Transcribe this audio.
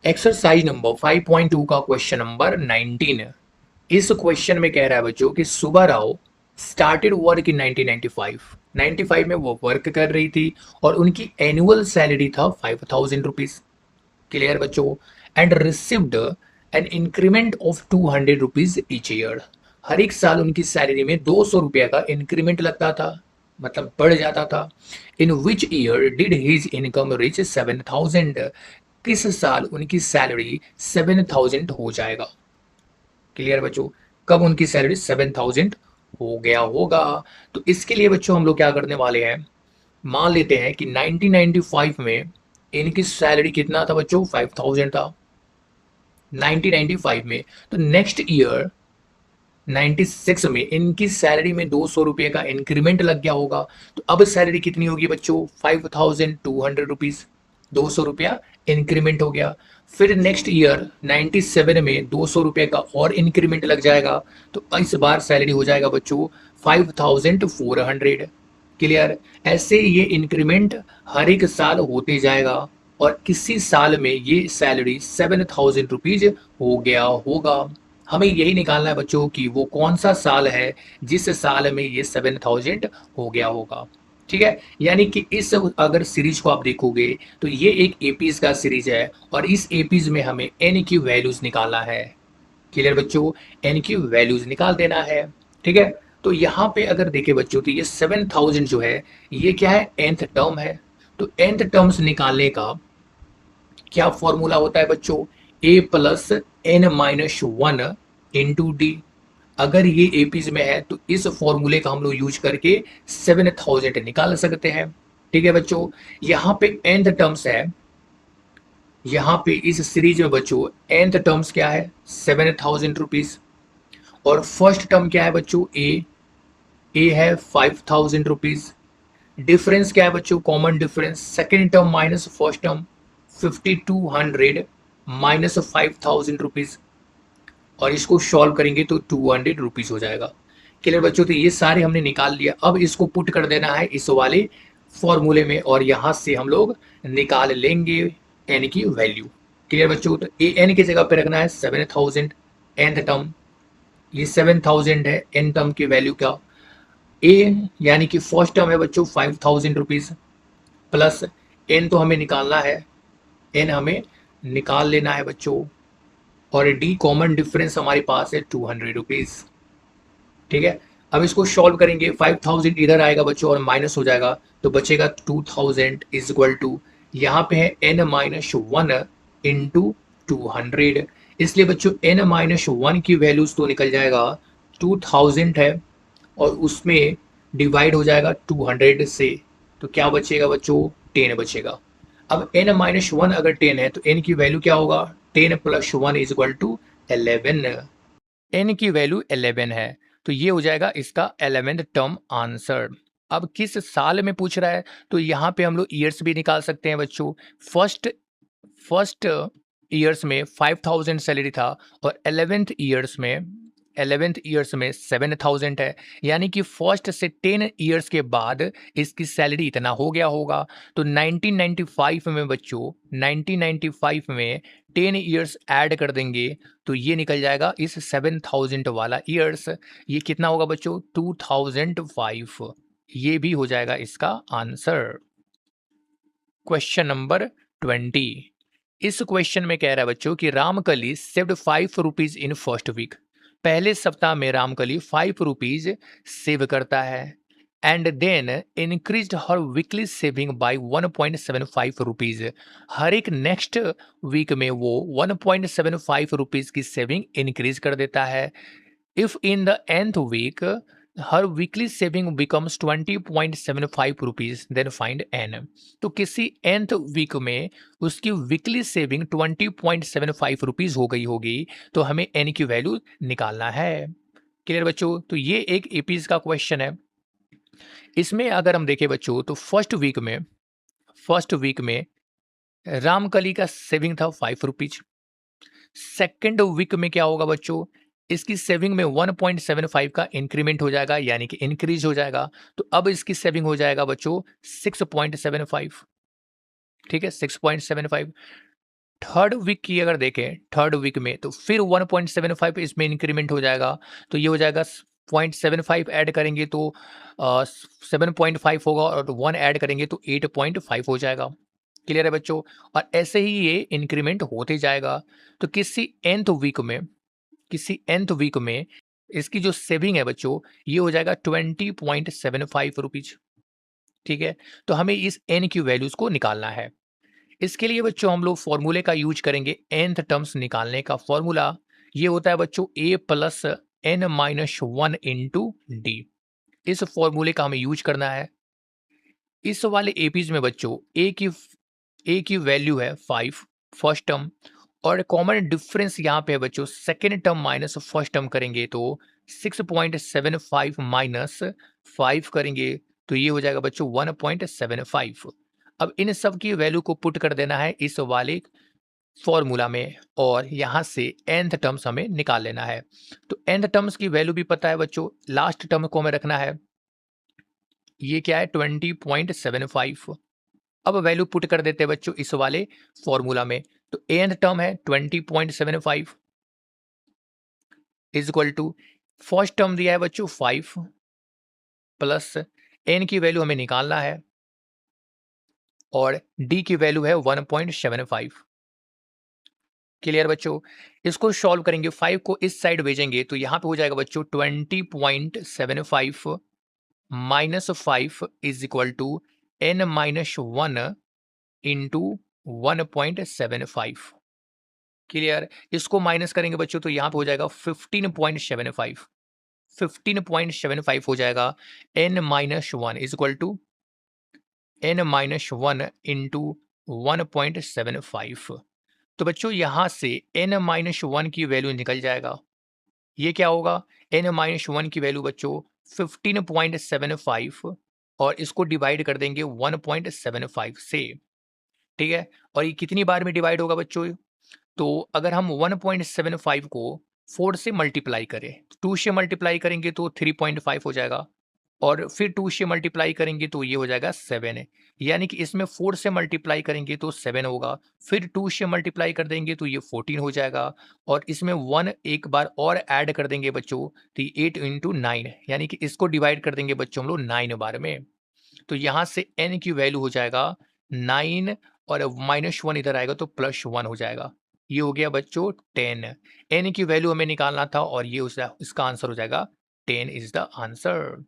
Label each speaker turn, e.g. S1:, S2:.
S1: Exercise number 5.2 का question number 19 है। इस क्वेश्चन में कह रहा है बच्चों कि सुबह राव स्टार्टेड वर्क इन 1995। 95 में वो वर्क कर रही थी और उनकी एनुअल सैलरी था 5,000 रुपीज। क्लियर बच्चों? And received an increment of 200 rupees each year. हर एक साल उनकी सैलरी में 200 रुपया का इंक्रीमेंट लगता था, मतलब बढ़ जाता था। In which year did his income reach 7,000? किस साल उनकी सैलरी 7,000 हो जाएगा? क्लियर बच्चों? कब उनकी सैलरी 7,000 हो गया होगा? तो इसके लिए बच्चों हम लोग क्या करने वाले हैं, मान लेते हैं कि 1995 में इनकी सैलरी कितना था बच्चों? 5,000 था 1995 में। तो नेक्स्ट ईयर 96 में इनकी सैलरी में 200 रुपये का इंक्रीमेंट लग गया होगा। तो अब सैलरी कितनी होगी बच्चों? 5,200 रुपीज। 200 रुपया इंक्रीमेंट हो गया। फिर नेक्स्ट ईयर 97 में 200 रुपये का और इंक्रीमेंट लग जाएगा। तो इस बार सैलरी हो जाएगा बच्चों 5,400। क्लियर? ऐसे ये इंक्रीमेंट हर एक साल होते जाएगा और किसी साल में ये सैलरी 7,000 रुपीज हो गया होगा। हमें यही निकालना है बच्चों कि वो कौन सा साल है जिस साल में ये 7,000 हो गया होगा। ठीक है, यानी कि इस अगर सीरीज को आप देखोगे तो ये एक एपीज का सीरीज है और इस एपीज में हमें एन की वैल्यूज निकालना है। क्लियर बच्चों? एन की वैल्यूज निकाल देना है। ठीक है, तो यहाँ पे अगर देखे बच्चों तो ये 7,000 जो है ये क्या है? nth टर्म है। तो nth टर्म्स निकालने का क्या फॉर्मूला होता है बच्चों? A plus N minus one into D. अगर ये एपीज में है तो इस फॉर्मूले का हम लोग यूज करके 7,000 निकाल सकते हैं। ठीक है बच्चों, यहाँ पे nth टर्म्स है। यहाँ पे इस सीरीज में बच्चों nth टर्म्स क्या है? 7,000 रुपीज। और फर्स्ट टर्म क्या है बच्चों? ए है 5,000 रुपीज। डिफरेंस क्या है बच्चों? Common difference second term minus first term, 5,200 minus 5,000 rupees. और इसको सॉल्व करेंगे तो 200 रुपीज हो जाएगा। क्लियर बच्चों? तो ये सारे हमने निकाल लिया। अब इसको पुट कर देना है इस वाले फॉर्मूले में और यहां से हम लोग निकाल लेंगे एन की वैल्यू। क्लियर बच्चों? तो ए एन की जगह पे रखना है 7,000 nth टर्म। ये 7,000 है, एन टर्म की वैल्यू क्या? ए यानी कि फर्स्ट टर्म है बच्चों 5,000 रुपीज प्लस एन तो हमें निकालना है, एन हमें निकाल लेना है बच्चों। और डी कॉमन डिफरेंस हमारे पास है 200 रुपीज। ठीक है, अब इसको सॉल्व करेंगे। 5,000 इधर आएगा बच्चों और माइनस हो जाएगा तो बचेगा 2,000 इज इक्वल टू, यहाँ पे है एन माइनस वन इंटू 200। इसलिए बच्चों एन माइनस वन की वैल्यूज तो निकल जाएगा 2,000 है और उसमें डिवाइड हो जाएगा 200 से। तो क्या बचेगा बच्चों? 10 बचेगा। अब n माइनस वन अगर 10 है तो n की वैल्यू क्या होगा? 10 plus one is equal to 11। n की वैल्यू 11 है तो ये हो जाएगा इसका 11th टर्म आंसर। अब किस साल में पूछ रहा है तो यहाँ पे हम लोग ईयर्स भी निकाल सकते हैं बच्चों। फर्स्ट फर्स्ट ईयर्स में 5,000 सैलरी था और 11th ईयर्स में 7,000 है, यानी कि फर्स्ट से 10 ईयर्स के बाद इसकी सैलरी इतना हो गया होगा। तो 1995 में बच्चों 1995 में 10 ईयर्स ऐड कर देंगे तो ये निकल जाएगा इस 7,000 वाला ईयर्स। ये कितना होगा बच्चों? 2005। ये भी हो जाएगा इसका आंसर। Question number 20। इस क्वेश्चन में कह रहा है बच्चों कि Ramkali saved 5 rupees in first week. पहले सप्ताह में रामकली 5 रुपीज सेव करता है एंड देन इंक्रीज हर वीकली सेविंग बाय 1.75 रुपीज। हर एक नेक्स्ट वीक में वो 1.75 रुपीज की सेविंग इंक्रीज कर देता है। If in the nth week her weekly saving becomes 20.75 rupees, then find n। तो किसी nth वीक में उसकी वीकली सेविंग 20.75 रुपीज हो गई होगी तो हमें n की वैल्यू निकालना है। क्लियर बच्चों? तो ये एक एपीज का क्वेश्चन है। इसमें अगर हम देखें बच्चों तो फर्स्ट वीक में रामकली का सेविंग था 5 रुपीज। सेकेंड वीक में क्या होगा बच्चों? इसकी सेविंग में 1.75 का इंक्रीमेंट हो जाएगा, यानी कि इंक्रीज हो जाएगा। तो अब इसकी सेविंग हो जाएगा बच्चों 6.75। ठीक है, 6.75। थर्ड वीक की अगर देखें, थर्ड वीक में तो फिर 1.75 इसमें इंक्रीमेंट हो जाएगा। तो ये हो जाएगा 0.75 ऐड करेंगे तो 7.5 होगा और 1 ऐड करेंगे तो 8.5 हो जाएगा। क्लियर है बच्चों? और ऐसे ही ये इंक्रीमेंट होते जाएगा। तो किसी nth वीक में इसकी जो सेविंग है बच्चों, ये हो जाएगा 20.75 रुपीज। ठीक है? तो हमें इस n की वैल्यूज को निकालना है। इसके लिए बच्चों हम लोग फॉर्मूले का यूज करेंगे। nth टर्म्स निकालने का फॉर्मूला ये होता है बच्चों a plus n minus 1 into D. इस फॉर्मूले का हमें यूज करना है। इस वाले एपीज में बच्चों a की वैल्यू है 5 फर्स्ट टर्म, और कॉमन डिफरेंस यहाँ पे है बच्चों second term minus first term करेंगे तो 6.75 माइनस 5 करेंगे तो ये हो जाएगा बच्चों 1.75। अब इन सब की वैल्यू को पुट कर देना है इस वाले फॉर्मूला में और यहाँ से nth टर्म्स हमें निकाल लेना है। तो nth टर्म्स की वैल्यू भी पता है बच्चों, लास्ट टर्म को हमें रखना है। ये क्या है 20.75। अब वैल्यू पुट कर देते हैं बच्चों इस वाले फॉर्मूला में। तो nth टर्म है 20.75 is equal to first term दिया है बच्चों 5 प्लस n की वैल्यू हमें निकालना है और d की वैल्यू है 1.75। क्लियर बच्चों? इसको सॉल्व करेंगे, 5 को इस साइड भेजेंगे तो यहाँ पे हो जाएगा बच्चों 20.75 minus 5 is equal to n minus 1 into 1.75। Clear? इसको माइनस करेंगे बच्चों तो यहाँ पे हो जाएगा 15.75। 15.75 हो जाएगा n minus 1 is equal to n minus 1 into 1.75। तो बच्चों यहाँ से n माइनस 1 की वैल्यू निकल जाएगा। ये क्या होगा? n माइनस 1 की वैल्यू बच्चों 15.75 और इसको डिवाइड कर देंगे 1.75 से। ठीक है? और ये कितनी बार में डिवाइड होगा बच्चों? तो अगर हम 1.75 को 4 से मल्टीप्लाई करें, 2 से मल्टीप्लाई करेंगे तो 3.5 हो जाएगा और फिर 2 से मल्टीप्लाई करेंगे तो ये हो जाएगा 7 है। यानी कि इसमें 4 से मल्टीप्लाई करेंगे तो 7 होगा, फिर 2 से मल्टीप्लाई कर देंगे तो ये 14 हो जाएगा और इसमें 1 एक बार और ऐड कर देंगे बच्चों तो 8 इंटू 9, यानी कि इसको डिवाइड कर देंगे बच्चों हम लोग 9 बार में। तो यहाँ से n की वैल्यू हो जाएगा 9 और -1 इधर आएगा तो +1 हो जाएगा। ये हो गया बच्चों 10। n की वैल्यू हमें निकालना था और ये इसका आंसर हो जाएगा 10 इज द आंसर।